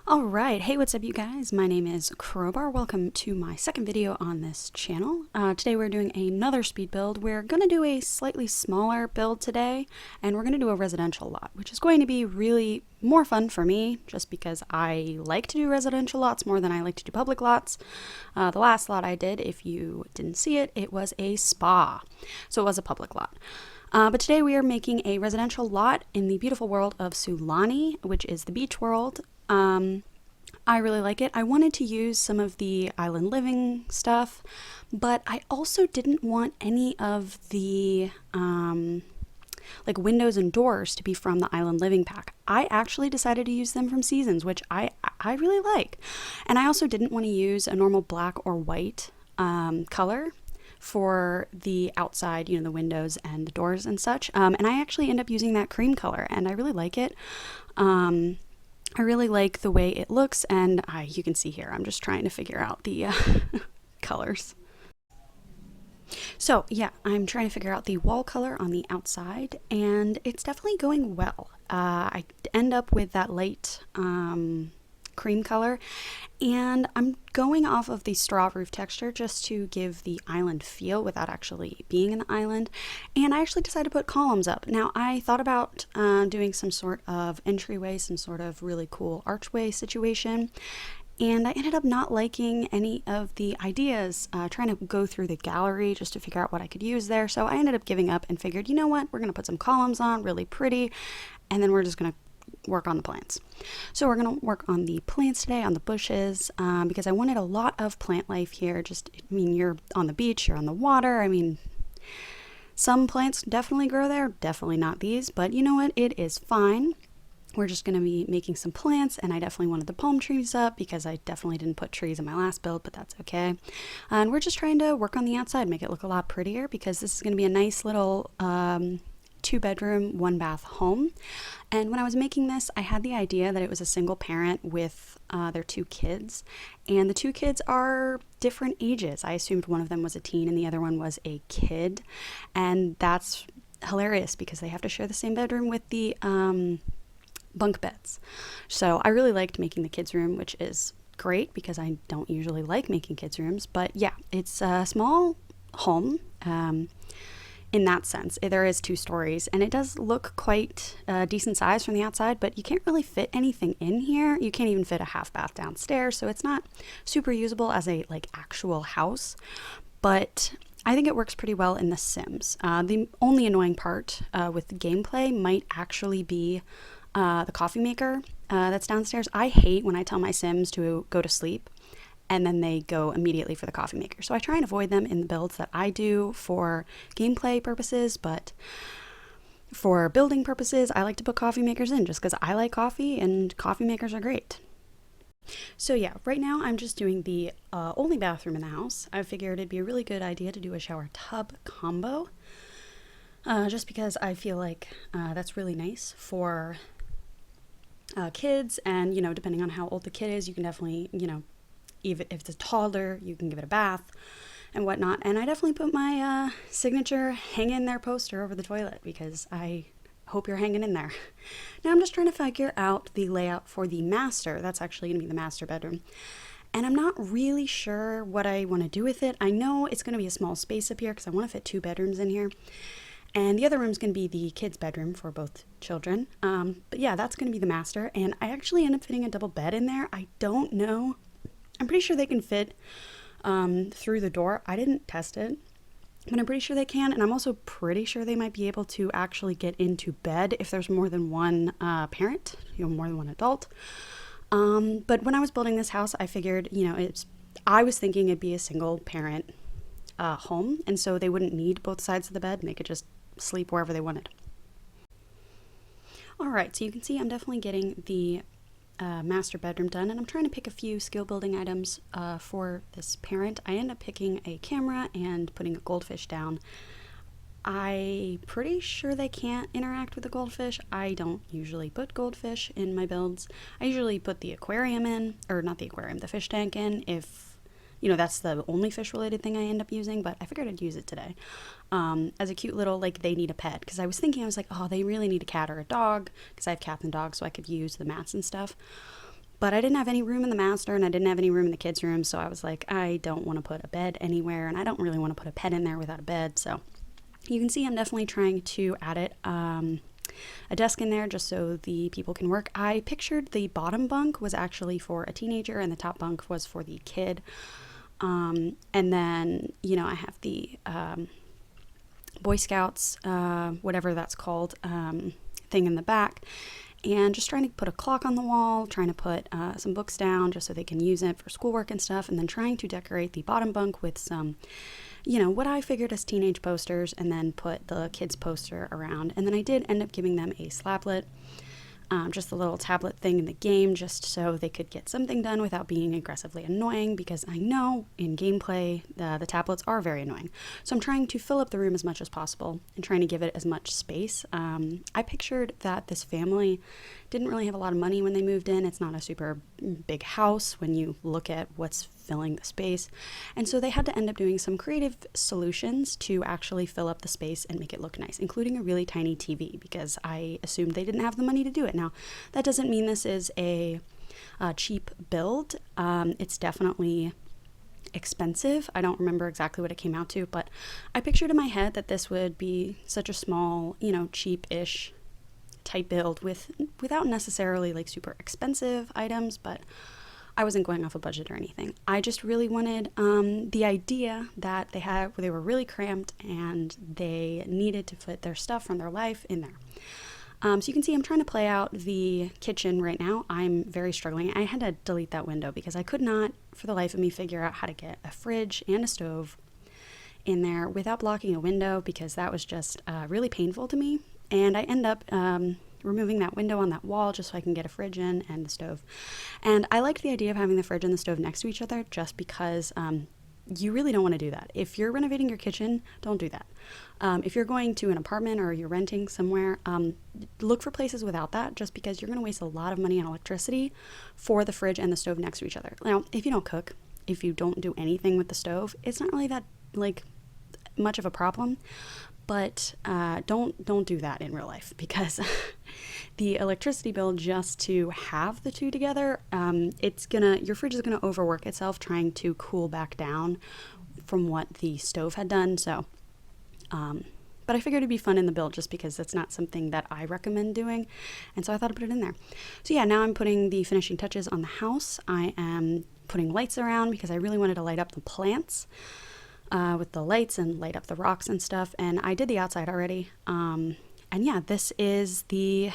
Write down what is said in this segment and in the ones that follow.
Alright, hey, what's up you guys? My name is Crowbar. Welcome to my second video on this channel. Today we're doing another speed build. We're going to do a slightly smaller build today, and we're going to do a residential lot, which is going to be really more fun for me, just because I like to do residential lots more than I like to do public lots. The last lot I did, if you didn't see it, it was a spa, so it was a public lot. But today we are making a residential lot in the beautiful world of Sulani, which is the beach world. I really like it. I wanted to use some of the island living stuff, but I also didn't want any of the like windows and doors to be from the island living pack. I actually decided to use them from Seasons, which I really like. And I also didn't want to use a normal black or white color for the outside, you know, the windows and the doors and such. And I actually end up using that cream color, and I really like it. I really like the way it looks, and you can see here, I'm just trying to figure out the colors. So yeah, I'm trying to figure out the wall color on the outside, and it's definitely going well. I end up with that light cream color, and I'm going off of the straw roof texture just to give the island feel without actually being an island. And I actually decided to put columns up. Now I thought about doing some sort of entryway, some sort of really cool archway situation, and I ended up not liking any of the ideas, trying to go through the gallery just to figure out what I could use there. So I ended up giving up and figured, you know what, we're gonna put some columns on, really pretty, and then we're just gonna work on the plants. So we're going to work on the plants today, on the bushes, because I wanted a lot of plant life here. Just, I mean, you're on the beach, you're on the water. I mean, some plants definitely grow there, definitely not these, but you know what? It is fine. We're just going to be making some plants, and I definitely wanted the palm trees up because I definitely didn't put trees in my last build, but that's okay. And we're just trying to work on the outside, make it look a lot prettier, because this is going to be a nice little 2-bedroom, 1-bath home. And when I was making this, I had the idea that it was a single parent with their 2 kids, and the 2 kids are different ages. I assumed one of them was a teen and the other one was a kid, and that's hilarious because they have to share the same bedroom with the bunk beds. So I really liked making the kids' room, which is great because I don't usually like making kids' rooms, but yeah, it's a small home. In that sense, there is 2 stories, and it does look quite decent size from the outside, but you can't really fit anything in here. You can't even fit a half bath downstairs, so it's not super usable as a actual house, but I think it works pretty well in The Sims. The only annoying part with the gameplay might actually be the coffee maker that's downstairs. I hate when I tell my Sims to go to sleep and then they go immediately for the coffee maker. So I try and avoid them in the builds that I do for gameplay purposes, but for building purposes, I like to put coffee makers in just because I like coffee and coffee makers are great. So yeah, right now I'm just doing the only bathroom in the house. I figured it'd be a really good idea to do a shower tub combo, just because I feel like that's really nice for kids, and you know, depending on how old the kid is, you can definitely, you know, even if it's a toddler, you can give it a bath and whatnot. And I definitely put my signature hang in there poster over the toilet because I hope you're hanging in there. Now I'm just trying to figure out the layout for the master. That's actually going to be the master bedroom. And I'm not really sure what I want to do with it. I know it's going to be a small space up here because I want to fit 2 bedrooms in here. And the other room's going to be the kids' bedroom for both children. But yeah, that's going to be the master. And I actually end up fitting a double bed in there. I don't know. I'm pretty sure they can fit through the door. I didn't test it, but I'm pretty sure they can. And I'm also pretty sure they might be able to actually get into bed if there's more than one parent, you know, more than one adult. But when I was building this house, I figured, you know, I was thinking it'd be a single parent home. And so they wouldn't need both sides of the bed and they could just sleep wherever they wanted. All right, so you can see I'm definitely getting the master bedroom done, and I'm trying to pick a few skill building items for this parent. I end up picking a camera and putting a goldfish down. I'm pretty sure they can't interact with the goldfish. I don't usually put goldfish in my builds. I usually put the aquarium in, or not the aquarium, the fish tank in, if That's the only fish related thing I end up using, but I figured I'd use it today as a cute little, like, they need a pet. Because I was thinking, I was like, oh, they really need a cat or a dog, because I have cats and dogs, so I could use the mats and stuff. But I didn't have any room in the master, and I didn't have any room in the kids' room, so I was like, I don't want to put a bed anywhere, and I don't really want to put a pet in there without a bed. So you can see I'm definitely trying to add it. A desk in there just so the people can work. I pictured the bottom bunk was actually for a teenager and the top bunk was for the kid. And then, I have the Boy Scouts, whatever that's called, thing in the back. And just trying to put a clock on the wall, trying to put some books down just so they can use it for schoolwork and stuff. And then trying to decorate the bottom bunk with some what I figured as teenage posters, and then put the kids' poster around. And then I did end up giving them a slablet, just a little tablet thing in the game, just so they could get something done without being aggressively annoying, because I know in gameplay the tablets are very annoying. So I'm trying to fill up the room as much as possible and trying to give it as much space. I pictured that this family didn't really have a lot of money when they moved in. It's not a super big house when you look at what's filling the space. And so they had to end up doing some creative solutions to actually fill up the space and make it look nice, including a really tiny TV, because I assumed they didn't have the money to do it. Now, that doesn't mean this is a cheap build. It's definitely expensive. I don't remember exactly what it came out to, but I pictured in my head that this would be such a small, cheap-ish type build without necessarily like super expensive items, but I wasn't going off a budget or anything. I just really wanted the idea that they were really cramped and they needed to fit their stuff from their life in there. So you can see I'm trying to play out the kitchen right now. I'm very struggling. I had to delete that window because I could not for the life of me figure out how to get a fridge and a stove in there without blocking a window, because that was just really painful to me. And I end up removing that window on that wall just so I can get a fridge in and the stove. And I liked the idea of having the fridge and the stove next to each other just because you really don't want to do that. If you're renovating your kitchen, don't do that. If you're going to an apartment or you're renting somewhere, look for places without that, just because you're going to waste a lot of money on electricity for the fridge and the stove next to each other. Now, if you don't cook, if you don't do anything with the stove, it's not really that much of a problem. But don't do that in real life, because the electricity bill just to have the two together, your fridge is gonna overwork itself trying to cool back down from what the stove had done. So, but I figured it'd be fun in the build just because that's not something that I recommend doing, and so I thought I'd put it in there. So yeah, now I'm putting the finishing touches on the house. I am putting lights around because I really wanted to light up the plants. With the lights and light up the rocks and stuff, and I did the outside already. And yeah, this is the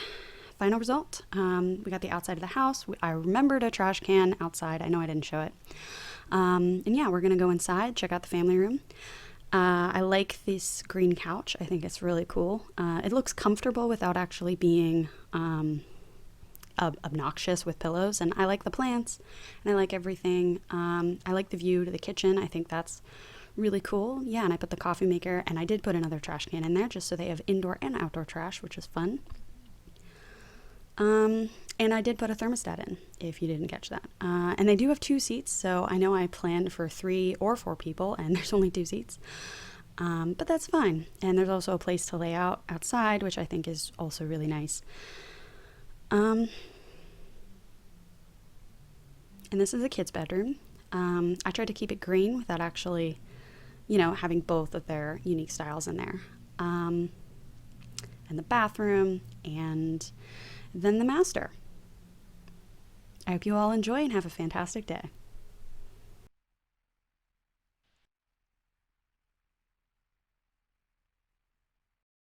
final result. We got the outside of the house. I remembered a trash can outside. I know I didn't show it. And yeah, we're gonna go inside, check out the family room. I like this green couch. I think it's really cool. It looks comfortable without actually being obnoxious with pillows, and I like the plants and I like everything. I like the view to the kitchen. I think that's really cool. Yeah, and I put the coffee maker, and I did put another trash can in there just so they have indoor and outdoor trash, which is fun. And I did put a thermostat in, if you didn't catch that. And they do have 2 seats, so I know I planned for 3 or 4 people, and there's only 2 seats. But that's fine. And there's also a place to lay out outside, which I think is also really nice. And this is the kids' bedroom. I tried to keep it green without actually having both of their unique styles in there. And the bathroom, and then the master. I hope you all enjoy and have a fantastic day.